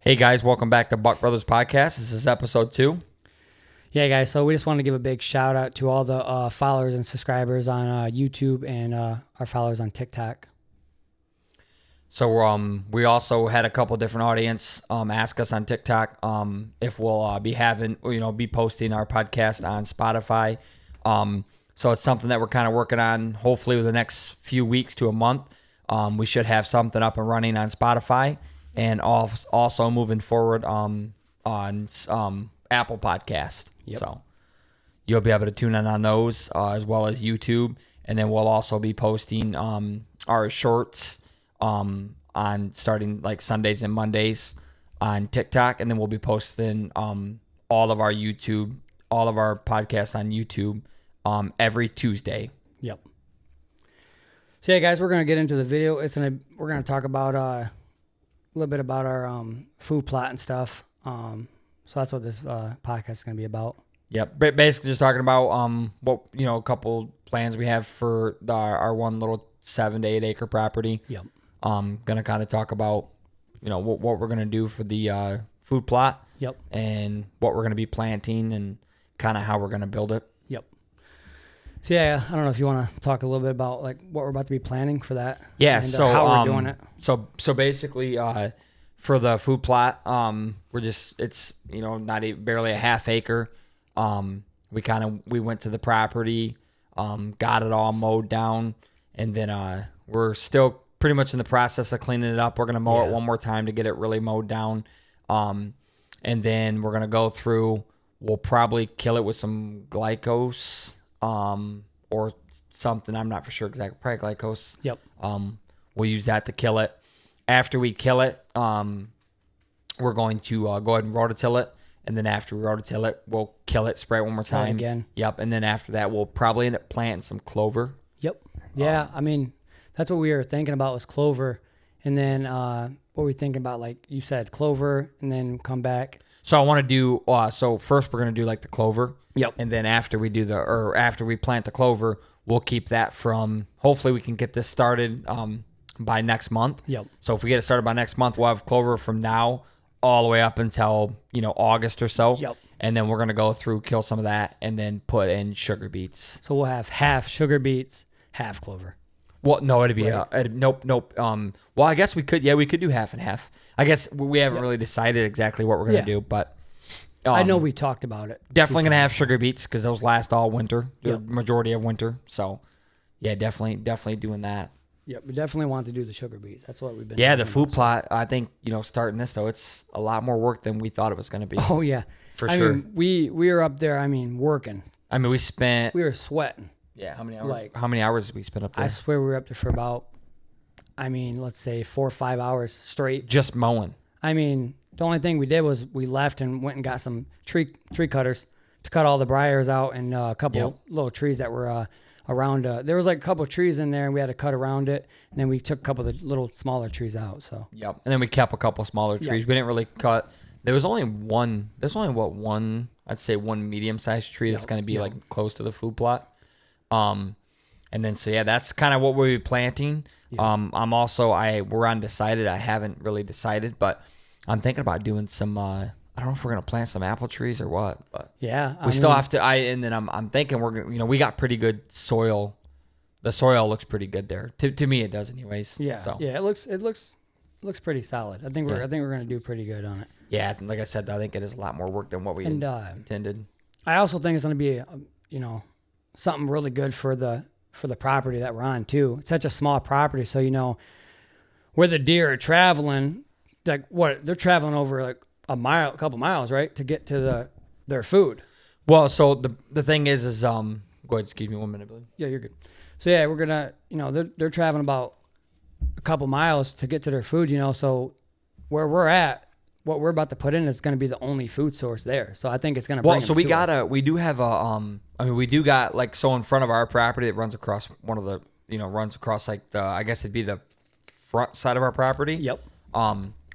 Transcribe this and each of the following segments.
Hey guys, welcome back to Buck Brothers Podcast. This is episode 2. Yeah, guys. So we just want to give a big shout out to all the followers and subscribers on YouTube and our followers on TikTok. So we also had a couple different audience ask us on TikTok if we'll be posting our podcast on Spotify. So it's something that we're kind of working on. Hopefully, within the next few weeks to a month, we should have something up and running on Spotify. And also moving forward on Apple Podcast. Yep. So you'll be able to tune in on those as well as YouTube. And then we'll also be posting our shorts on starting like Sundays and Mondays on TikTok. And then we'll be posting all of our podcasts on YouTube every Tuesday. Yep. So yeah, guys, we're gonna get into the video. We're gonna talk about a little bit about our food plot and stuff. So that's what this podcast is going to be about. Yep. Basically just talking about a couple plans we have for our one little 7 to 8 acre property. Yep. Going to kind of talk about, what we're going to do for the food plot. Yep. And what we're going to be planting and kind of how we're going to build it. Yep. So yeah, I don't know if you want to talk a little bit about like what we're about to be planning for that. Yeah. And, so how we're doing it. So basically, for the food plot, it's barely a half acre. We went to the property, got it all mowed down, and then we're still pretty much in the process of cleaning it up. We're gonna mow it one more time to get it really mowed down, and then we're gonna go through. We'll probably kill it with some glycose, or something. I'm not for sure exactly. Probably glycose. Yep. We'll use that to kill it. After we kill it, we're going to go ahead and rototill it. And then after we rototill it, we'll kill it, spray it one more time. Again. Yep. And then after that, we'll probably end up planting some clover. Yep. Yeah. That's what we were thinking about was clover. And then what were we thinking about? Like you said, clover and then come back. So I want to do, so first we're going to do like the clover. Yep. And then after we plant the clover, we'll keep that hopefully we can get this started by next month. Yep. So if we get it started by next month, we'll have clover from now all the way up until, August or so. Yep. And then we're going to go through, kill some of that, and then put in sugar beets. So we'll have half sugar beets, half clover. Well, no, it'd be, nope. Well, I guess we could do half and half. I guess we haven't really decided exactly what we're going to do, but. I know we talked about it. Definitely going to have sugar beets because those last all winter, the majority of winter. So, yeah, definitely doing that. Yep, we definitely want to do the sugar beets. That's what we've been. Yeah, the food plot. I think starting this though, it's a lot more work than we thought it was going to be. Oh yeah, for sure. We were up there. working. We were sweating. Yeah, how many hours? How many hours did we spend up there? I swear we were up there for about, let's say 4 or 5 hours straight. Just mowing. The only thing we did was we left and went and got some tree cutters to cut all the briars out and a couple little trees that were around. There was like a couple of trees in there and we had to cut around it. And then we took a couple of the little smaller trees out. So yep. And then we kept a couple smaller trees. We didn't really cut. There was only one. There's only I'd say one medium-sized tree that's going to be like close to the food plot. And then that's kind of what we'll be planting. Yep. We're undecided. I haven't really decided, but I'm thinking about doing some. I don't know if we're gonna plant some apple trees or what, but we still have to. I'm thinking we're gonna. We got pretty good soil. The soil looks pretty good there. To me, it does, anyways. Yeah. So. Yeah. It looks pretty solid. I think we're gonna do pretty good on it. Yeah. Like I said, I think it is a lot more work than what we intended. I also think it's gonna be something really good for the property that we're on too. It's such a small property, so where the deer are traveling. Like what they're traveling over like a couple miles, right, to get to their food. Well, so the thing is go ahead, excuse me 1 minute, Billy. Yeah, you're good. So yeah, we're gonna, they're traveling about a couple miles to get to their food, So where we're at, what we're about to put in is going to be the only food source there. So I think it's going to. Well, so we do have we do got like in front of our property that runs across one of the, runs across like I guess it'd be the front side of our property. Yep.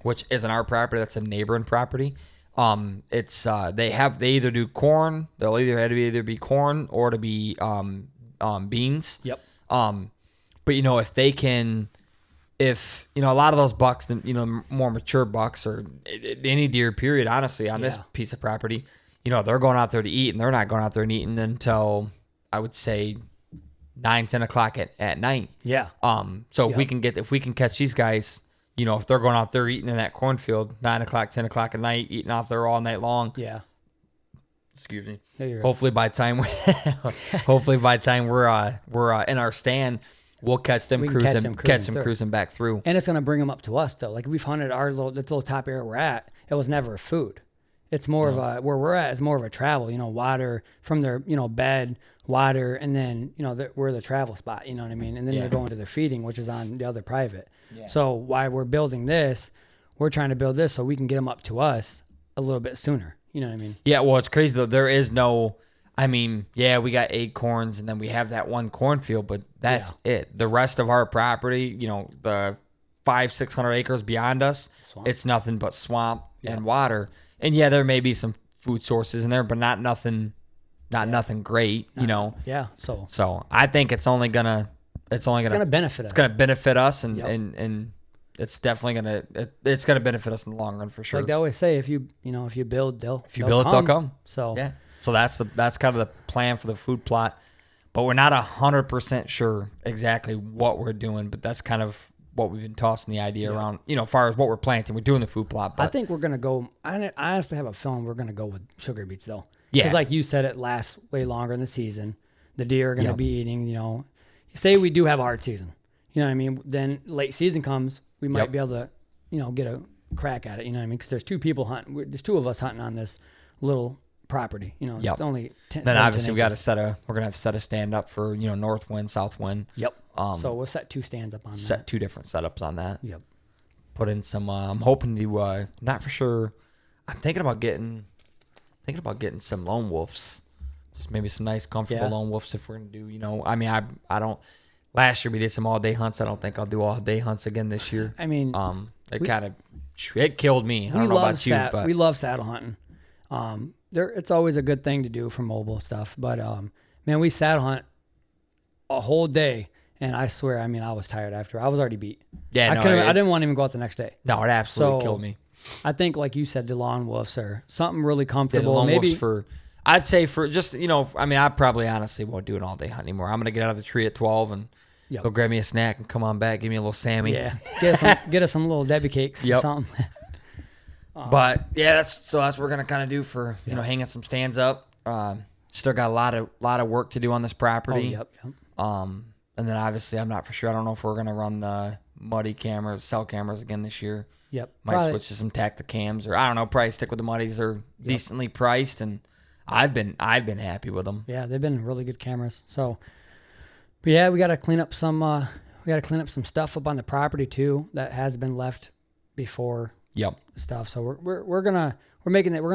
Which isn't our property, that's a neighboring property. It's they either do corn, they'll either be corn or to be beans. Yep. But if if a lot of those bucks, more mature bucks or any deer period, honestly, on this piece of property, they're going out there to eat, and they're not going out there and eating until I would say 9-10 o'clock at night. Yeah. So if we can catch these guys, if they're going out there eating in that cornfield 9 o'clock, 10 o'clock at night, eating out there all night long. Yeah. Excuse me. Yeah, hopefully by the time we're in our stand, we'll catch them cruising back through. And it's gonna bring them up to us though. Like we've hunted this little top area we're at. It was never a food. It's more of a where we're at is more of a travel. Water from their bed, water, and then we're the travel spot. You know what I mean? And then they're going to their feeding, which is on the other private. Yeah. So while we're building this, we're trying to build this so we can get them up to us a little bit sooner. You know what I mean? Yeah. Well, it's crazy though. There is no. I mean, yeah, we got acorns, and then we have that one cornfield, but that's it. The rest of our property, the 500-600 acres beyond us, it's nothing but swamp and water. And yeah, there may be some food sources in there, but not nothing great, Yeah. So I think it's gonna benefit us. It's gonna benefit us, and it's definitely gonna benefit us in the long run for sure. Like they always say, if you build, they'll come. So yeah. So that's kind of the plan for the food plot, but we're not 100% sure exactly what we're doing. But that's kind of what we've been tossing the idea around. As far as what we're planting, we're doing the food plot. But I think we're gonna go. I honestly have a feeling we're gonna go with sugar beets though. Yeah. Because like you said, it lasts way longer in the season. The deer are gonna be eating. Say we do have a hard season. You know what I mean? Then late season comes, we might be able to, get a crack at it. You know what I mean? Because there's two people hunting. There's two of us hunting on this little property. It's only 10. Then obviously we're gonna have to set a stand up for north wind, south wind. Yep. So we'll set 2 stands up on that. Set 2 different setups on that. Yep. Put in some. I'm hoping to. Not for sure. I'm thinking about getting some lone wolves. Just maybe some nice, comfortable lone wolves if we're gonna do. I mean, I don't. Last year we did some all day hunts. I don't think I'll do all day hunts again this year. I mean, it killed me. I don't know about you, but we love saddle hunting. It's always a good thing to do for mobile stuff. But man, we saddle hunt a whole day, and I swear, I mean, I was tired after. I was already beat. Yeah, I didn't want to even go out the next day. No, it absolutely killed me. I think, like you said, the lawn wolves are something really comfortable. Maybe I'd say for just I mean, I probably honestly won't do an all day hunt anymore. I'm gonna get out of the tree at 12 and go grab me a snack and come on back, give me a little Sammy. Yeah, get us some little Debbie cakes or something. But yeah, that's what we're gonna kind of do for hanging some stands up. Still got a lot of work to do on this property. Yep. And then obviously I'm not for sure. I don't know if we're gonna run the muddy cameras, cell cameras again this year. Yep. Might switch to some tactic cams, or I don't know. Probably stick with the muddies. They're decently priced, and I've been happy with them. Yeah, they've been really good cameras. So, but yeah, we got to clean up some. Some stuff up on the property too that has been left before. Yep. Stuff. So we're gonna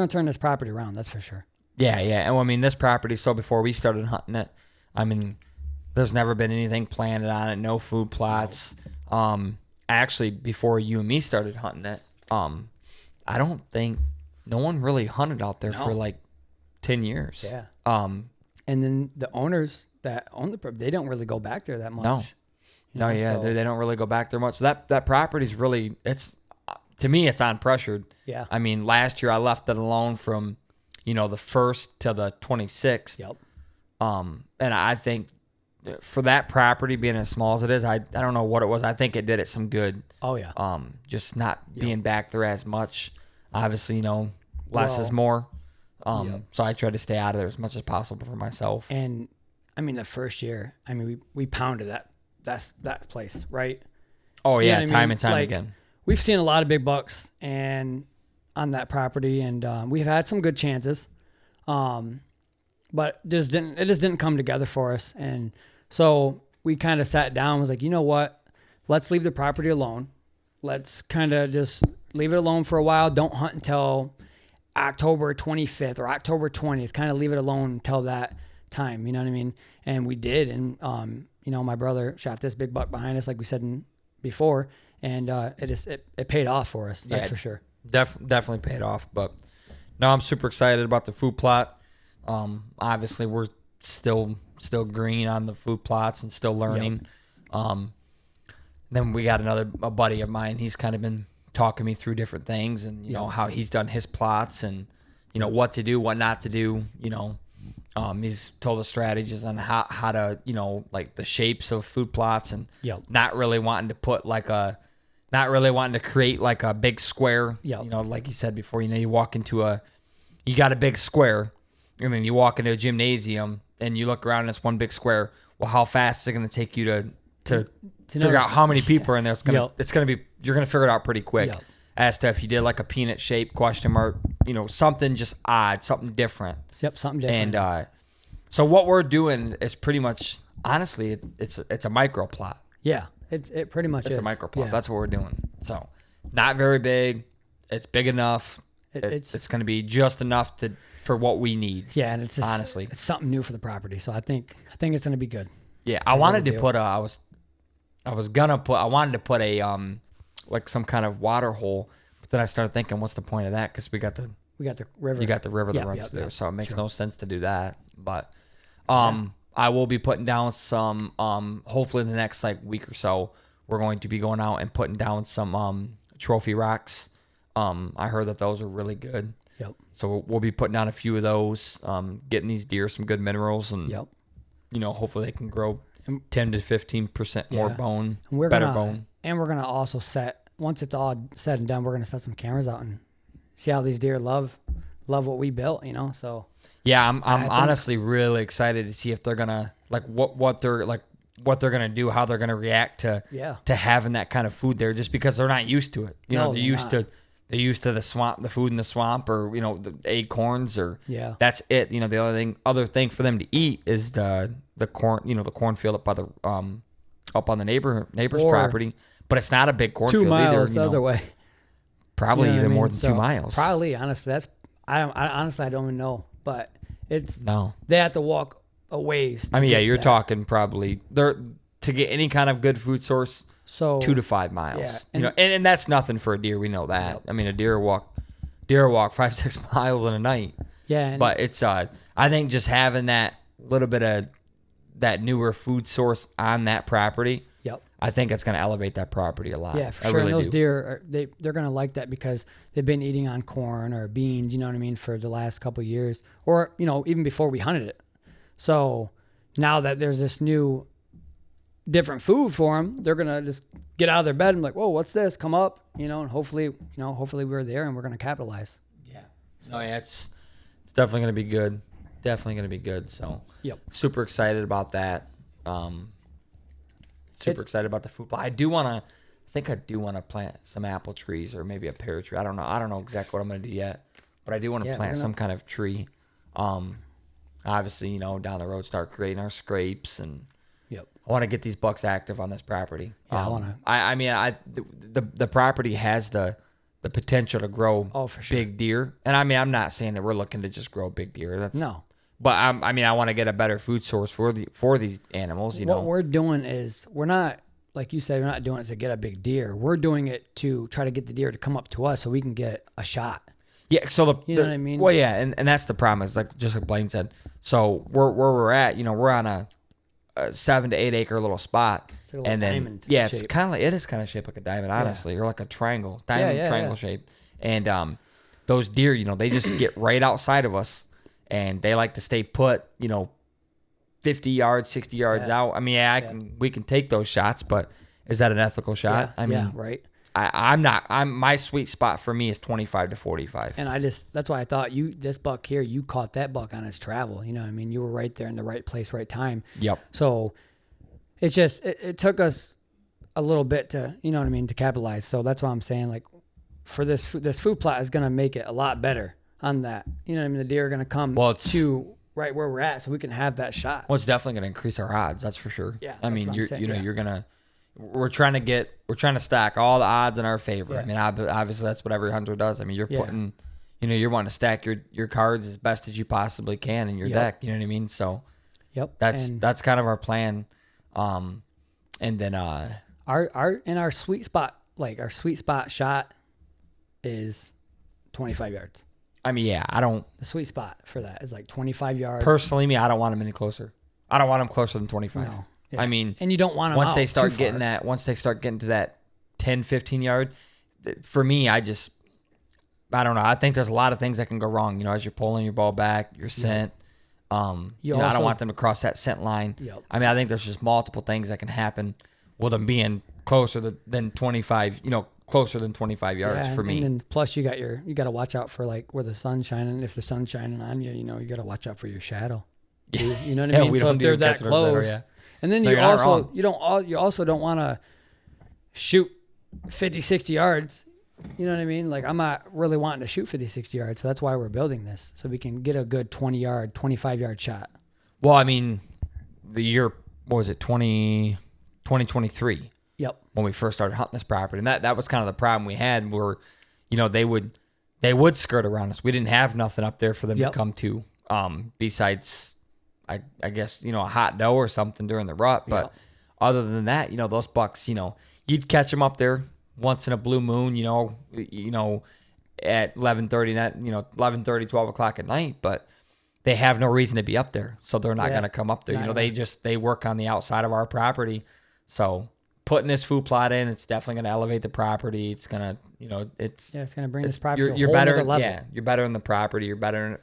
turn this property around. That's for sure. Yeah. And I mean, this property. So before we started hunting it, I mean, there's never been anything planted on it. No food plots. Actually, before you and me started hunting it, I don't think no one really hunted out there for like 10 years. Yeah. And then the owners that own the property, they don't really go back there that much. No. They don't really go back there much. So that property's really, to me, it's unpressured. Yeah. I mean, last year I left it alone from, the 1st to the 26th. Yep. And I think for that property being as small as it is, I don't know what it was. I think it did it some good. Oh yeah. Just not being back there as much. Obviously, less is more. So I try to stay out of there as much as possible for myself. And I mean, the first year, I mean, we pounded that place, right? Oh yeah, time and time again. We've seen a lot of big bucks and on that property, and we've had some good chances, but it just didn't come together for us. And so we kind of sat down and was like, you know what? Let's leave the property alone. Let's kind of just leave it alone for a while. Don't hunt until October 25th or October 20th. Kind of leave it alone until that time. You know what I mean? And we did. And, my brother shot this big buck behind us, like we said before, and it paid off for us. That's for sure. Definitely paid off. But no, I'm super excited about the food plot. Obviously, we're still green on the food plots and still learning. Then we got a buddy of mine. He's kind of been talking me through different things and, you know, how he's done his plots and, you know, what to do, what not to do, you know. He's told us strategies on how to, you know, like the shapes of food plots and not really wanting to create like a big square. You know, like you said before, you know, you got a big square. I mean, you walk into a gymnasium and you look around and it's one big square. Well, how fast is it going to take you to figure out how many people are in there? It's going to be, you're going to figure it out pretty quick. As to if you did like a peanut shape question mark, you know, something just odd, something different. Something different. And so what we're doing is pretty much, honestly, it's a micro plot. Yeah, it pretty much is. It's a micro plot. That's what we're doing. So not very big. It's big enough. It's going to be just enough for what we need. Yeah, and it's just, honestly, it's something new for the property. So I think it's going to be good. Yeah, I wanted to put I wanted to put a like some kind of water hole, but then I started thinking, what's the point of that? Because we got the river. You got the river that runs through, so it makes no sense to do that. But I will be putting down some. Hopefully, in the next like week or so, we're going to be going out and putting down some trophy rocks. I heard that those are really good. So we'll be putting down a few of those, getting these deer some good minerals, and you know, hopefully they can grow 10 to 15% more bone, better bone. And we're gonna also once it's all said and done, we're gonna set some cameras out and see how these deer love what we built. You know, so yeah, I'm honestly really excited to see if they're gonna like what they're gonna do, how they're gonna react to having that kind of food there, just because they're not used to it. You know, they're used to the swamp, the food in the swamp, or you know, the acorns, or that's it. You know, the other thing for them to eat is the corn. You know, the cornfield up by the up on the neighbor's property, but it's not a big cornfield 2 miles either. You know, the other way, probably even more than 2 miles. Probably, honestly, I don't even know, but they have to walk a ways. I mean, yeah, you're talking probably to get any kind of good food source. So 2 to 5 miles, you know, and that's nothing for a deer. We know that. I mean, a deer walk 5-6 miles in a night. Yeah, but it's I think just having that little bit of that newer food source on that property. I think it's going to elevate that property a lot. Yeah, for sure. Really, and those deer they're going to like that because they've been eating on corn or beans. You know what I mean, for the last couple of years, or you know, even before we hunted it. So now that there's this new different food for them, they're gonna just get out of their bed and be like, whoa, what's this? Come up, you know, and hopefully we're there and we're gonna capitalize. Yeah. No, yeah, it's definitely gonna be good. Definitely gonna be good. So super excited about that. Super excited about the food plot. I do wanna plant some apple trees or maybe a pear tree. I don't know exactly what I'm gonna do yet, but I do want to plant some kind of tree. Obviously, you know, down the road start creating our scrapes, and I want to get these bucks active on this property. Yeah, I want to. I mean, the property has the potential to grow big deer, and I mean, I'm not saying that we're looking to just grow big deer. But I mean, I want to get a better food source for these animals. You know, what we're doing is we're not, like you said, we're not doing it to get a big deer. We're doing it to try to get the deer to come up to us so we can get a shot. Yeah, so you know what I mean? Well, yeah, and that's the problem. Is like just like Blaine said. So where we're at, you know, we're on a 7 to 8 acre little spot, and then it's kind of like it is kind of shaped like a diamond, honestly, or like a triangle, triangle shape. And those deer, you know, they just get right outside of us, and they like to stay put, you know, 50 yards, 60 yards out. I mean, we can take those shots, but is that an ethical shot? I mean, right. My sweet spot for me is 25 to 45. And that's why I thought this buck here, you caught that buck on his travel. You know what I mean? You were right there in the right place, right time. Yep. So it's just, it took us a little bit to, you know what I mean, to capitalize. So that's why I'm saying, like, for this food plot is going to make it a lot better on that. You know what I mean? The deer are going to come to right where we're at so we can have that shot. Well, it's definitely going to increase our odds. That's for sure. Yeah. I mean, you're going to, we're trying to stack all the odds in our favor. Yeah. I mean, obviously that's what every hunter does. I mean, you're putting, you know, you're wanting to stack your cards as best as you possibly can in your deck. You know what I mean? So, that's kind of our plan. And then our sweet spot, like our sweet spot shot is 25 yards. I mean, the sweet spot for that is like 25 yards. Personally, I don't want them any closer. I don't want them closer than 25. Yeah. I mean, and you don't want them once out they start too getting far. once they start getting to that 10, 15 yard, for me, I don't know. I think there's a lot of things that can go wrong. As you're pulling your ball back, your scent. I don't want them to cross that scent line. Yep. I mean, I think there's just multiple things that can happen with them being closer than 25. Closer than 25 yards for me. And then plus you got to watch out for like where the sun's shining. If the sun's shining on you, you got to watch out for your shadow. You know what I mean? So if they're that close, and then you also don't want to shoot 50, 60 yards. You know what I mean? Like I'm not really wanting to shoot 50, 60 yards. So that's why we're building this. So we can get a good 20 yard, 25 yard shot. Well, I mean, the year, what was it, 2023? Yep. When we first started hunting this property. And that was kind of the problem we had where, they would skirt around us. We didn't have nothing up there for them to come to, besides, I guess, a hot doe or something during the rut. But other than that, those bucks, you'd catch them up there once in a blue moon, at 11:30, 12 o'clock at night, but they have no reason to be up there. So they're not going to come up there. They work on the outside of our property. So putting this food plot in, it's definitely going to elevate the property. It's going to, it's going to bring this property to a you're whole better, other level. Yeah, you're better in the property. You're better,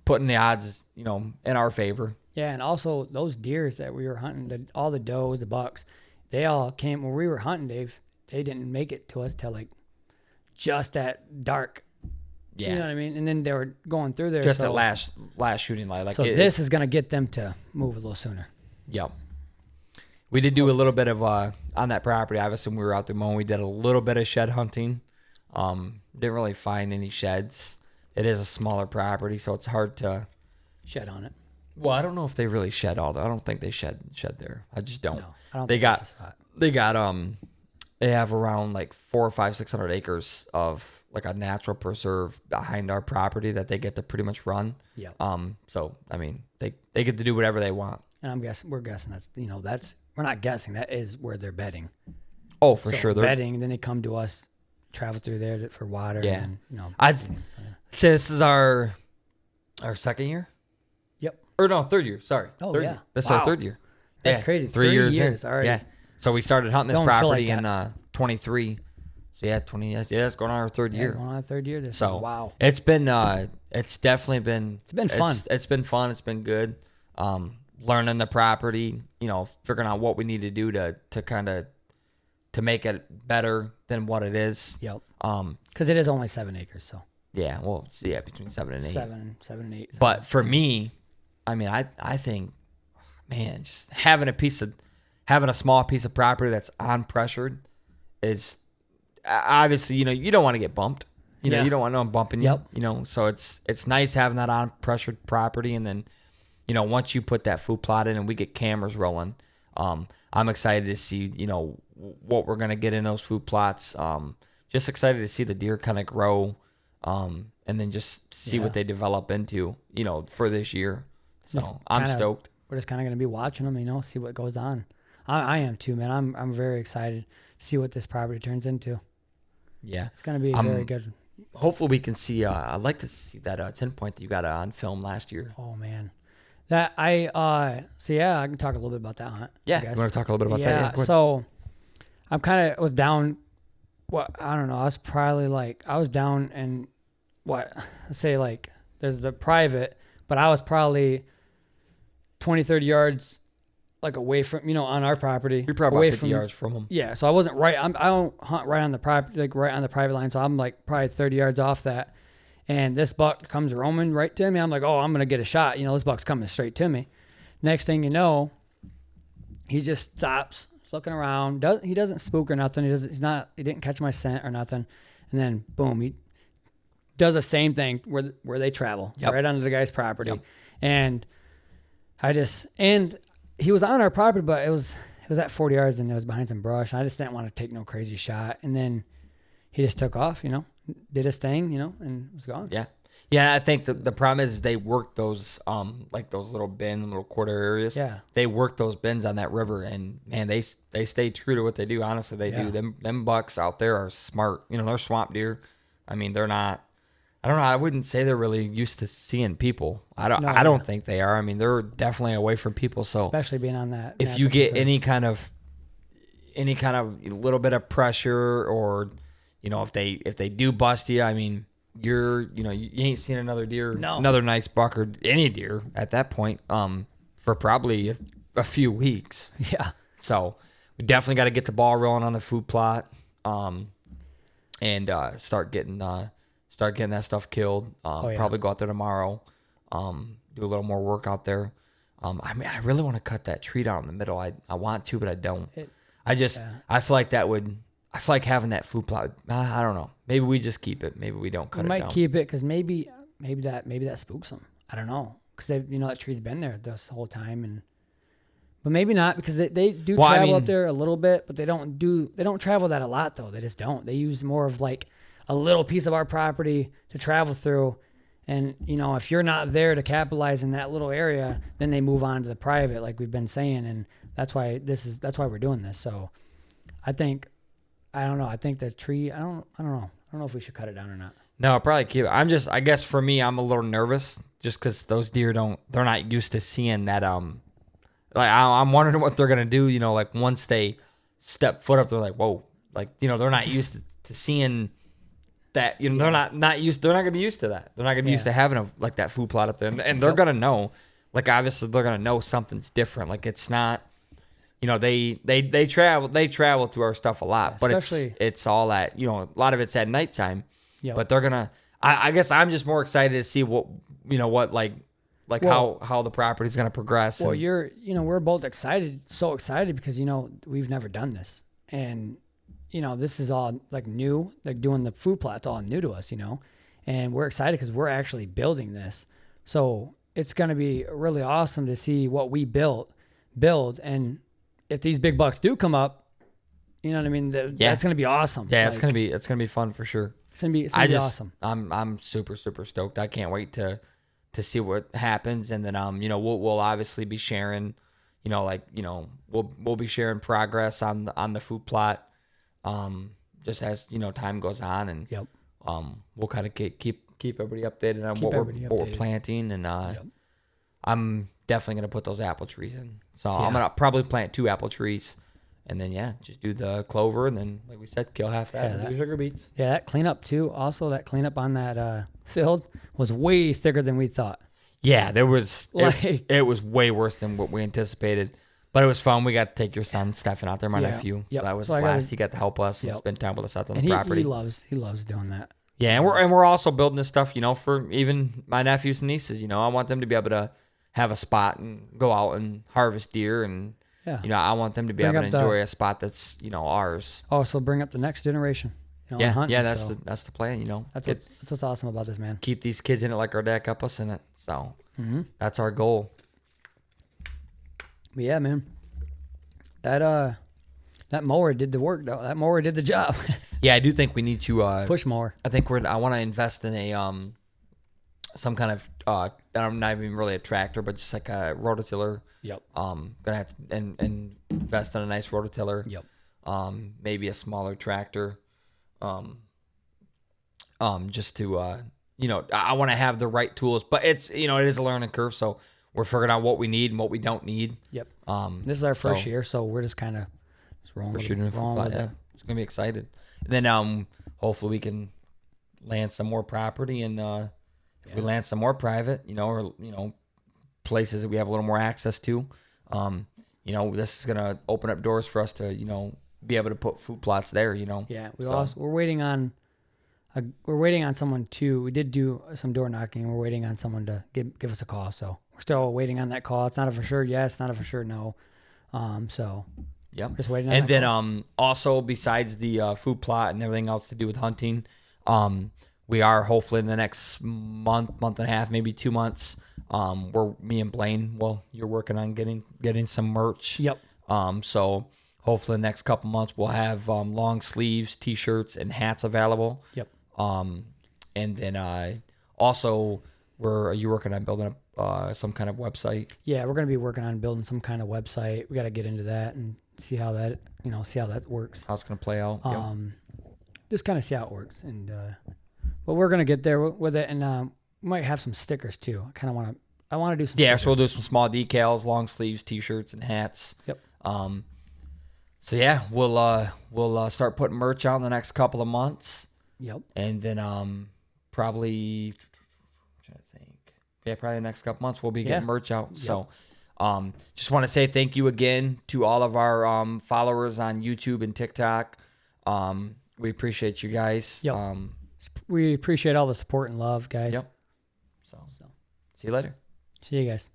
putting the odds, in our favor. Yeah, and also those deers that we were hunting, all the does, the bucks, they all came when we were hunting, Dave. They didn't make it to us till like just at dark. Yeah. You know what I mean? And then they were going through there. Just at last shooting light. Like this is going to get them to move a little sooner. Yep. We did do a little bit of, on that property, obviously when we were out there mowing, we did a little bit of shed hunting. Didn't really find any sheds. It is a smaller property, so it's hard to shed on it. Well, I don't know if they really shed all that. I don't think they shed there. I just don't. No, I don't they think got that's the spot. They have around like 400 or 500, 600 acres of like a natural preserve behind our property that they get to pretty much run. Yeah. So I mean, they get to do whatever they want. And we're guessing we're not guessing, that is where they're bedding. Oh, for sure. They're bedding, and then they come to us, travel through there for water. Yeah. And, I'd say this is our second year. Yep. Or no, third year. Sorry. Oh, third yeah. year. That's Wow. our third year. That's crazy. 3 years in. already. Yeah. So we started hunting this Don't feel property like in 23. So yeah, 20. Yeah, it's going on our third year. Going on our third year. So wow. It's been it's definitely been fun. It's been fun. It's been good. Learning the property, figuring out what we need to do to kind of to make it better than what it is. Yep. Because it is only 7 acres, so. Yeah. Well, yeah, between 7 and 8. 7 and 8. But for me, I mean, I think, man, just having a small piece of property that's unpressured is obviously, you don't want to get bumped. You don't want no one bumping you. Yep. So it's nice having that unpressured property, and then, once you put that food plot in and we get cameras rolling, I'm excited to see, what we're gonna get in those food plots. Just excited to see the deer kind of grow, and then just see what they develop into, for this year. So I'm stoked. We're just kind of gonna be watching them, see what goes on. I am too, man. I'm very excited to see what this property turns into. Yeah, it's gonna be very good. Hopefully we can see. I'd like to see that 10 point that you got on film last year. Oh man, that I can talk a little bit about that hunt. Yeah, you want to talk a little bit about that? Yeah. So I'm was down. I don't know. I was probably I was down and let's say there's the private, but I was probably 20, 30 yards away from, on our property. You're probably away about 50 yards from them. Yeah, so I wasn't right. I don't hunt right on the property, right on the private line. So I'm probably 30 yards off that. And this buck comes roaming right to me. I'm like, oh, I'm going to get a shot. This buck's coming straight to me. Next thing you know, he just stops. He's looking around. He doesn't spook or nothing. He didn't catch my scent or nothing. And then boom, he does the same thing where they travel right onto the guy's property. Yep. And he was on our property, but it was at 40 yards and it was behind some brush. I just didn't want to take no crazy shot. And then he just took off, did his thing, and was gone. Yeah. Yeah, I think the problem is they work those those little little quarter areas. Yeah. They work those bins on that river, and man, they stay true to what they do. Honestly, they do. Them bucks out there are smart. They're swamp deer. I mean, they're not. I don't know. I wouldn't say they're really used to seeing people. I don't. No, I don't think they are. I mean, they're definitely away from people. So especially being on that. if you get any kind of little bit of pressure, or if they do bust you, I mean, you ain't seen another deer, another nice buck, or any deer at that point, for probably a few weeks. Yeah. So we definitely got to get the ball rolling on the food plot, and start getting that stuff killed. Probably go out there tomorrow, do a little more work out there. I mean, I really want to cut that tree down in the middle. I want to, but I don't. I feel like I feel like having that food plot. I don't know. Maybe we just keep it. Maybe we don't cut it down. We might keep it because maybe that spooks them. I don't know, because that tree's been there this whole time, but maybe not, because they do travel up there a little bit, but they don't travel that a lot though. They just don't. They use more of like a little piece of our property to travel through. And, if you're not there to capitalize in that little area, then they move on to the private, like we've been saying. And that's why we're doing this. So I don't know. I think the tree, I don't know. I don't know if we should cut it down or not. No, I'll probably keep it. I guess for me, I'm a little nervous just because those deer they're not used to seeing that. Like I'm wondering what they're going to do, like once they step foot up, they're like, whoa, like, they're not used to seeing that, they're not going to be used to that. They're not going to be used to having that food plot up there, and they're going to know, like, obviously they're going to know something's different. Like, it's not, they travel to our stuff a lot, but it's all at, a lot of it's at nighttime, but they're going to, I guess I'm just more excited to see what how the property's going to progress. Well, we're both so excited because, we've never done this, and this is all like new, like doing the food plot's all new to us, and we're excited because we're actually building this. So it's going to be really awesome to see what we build. And if these big bucks do come up, you know what I mean? That's going to be awesome. Yeah. It's going to be fun for sure. It's going to be awesome. I'm super, super stoked. I can't wait to see what happens. And then, we'll obviously be sharing, we'll be sharing progress on the food plot. Just as time goes on, and we'll kind of keep everybody updated on what we're planting, and I'm definitely gonna put those apple trees in. So I'm gonna probably plant 2 apple trees, and then just do the clover, and then like we said, kill half that with the sugar beets. Yeah, that cleanup too. Also, that cleanup on that field was way thicker than we thought. Yeah, there was it was way worse than what we anticipated. But it was fun. We got to take your son, Stefan, out there, my nephew. So that was a blast. He got to help us and spend time with us out on the property. He loves doing that. Yeah, and we're also building this stuff, for even my nephews and nieces. I want them to be able to have a spot and go out and harvest deer, and I want them to be able to enjoy a spot that's ours. Also, bring up the next generation. Hunting, that's the plan. That's what's awesome about this, man. Keep these kids in it like our dad kept us in it. So that's our goal. But yeah, man, that mower did the work though. That mower did the job. Yeah, I do think we need to push mower. I think I want to invest in a some kind of I'm not even really a tractor, but just like a rototiller. Yep. Gonna have to and invest in a nice rototiller. Yep. Maybe a smaller tractor. Just to I want to have the right tools, but it's it is a learning curve, so we're figuring out what we need and what we don't need. Yep. This is our first year, so we're just kind of rolling with it. It's gonna be excited. And then hopefully we can land some more property, and if we land some more private, or places that we have a little more access to, this is gonna open up doors for us to be able to put food plots there. Yeah. We're waiting on. We're waiting on someone to. We did do some door knocking, and we're waiting on someone to give us a call. So we're still waiting on that call. It's not a for sure yes, not a for sure no. So yep, just waiting on and that then call. Also besides the food plot and everything else to do with hunting, we are hopefully in the next month and a half, maybe 2 months. Me and Blaine. Well, you're working on getting some merch. Yep. So hopefully the next couple months we'll have long sleeves, t-shirts, and hats available. Yep. And then also, are you working on building up some kind of website? Yeah, we're going to be working on building some kind of website. We got to get into that and see how that works. How it's going to play out. Just kind of see how it works. And But we're gonna get there with it, and we might have some stickers too. I want to do some. Yeah, stickers. so we'll do some small decals, long sleeves, t-shirts, and hats. Yep. So yeah, we'll start putting merch out in the next couple of months. Yep. And then probably, I'm trying to think. Yeah, probably the next couple months we'll be getting merch out. Yep. So just want to say thank you again to all of our followers on YouTube and TikTok. We appreciate you guys. Yep. We appreciate all the support and love, guys. Yep. So see you later. See you guys.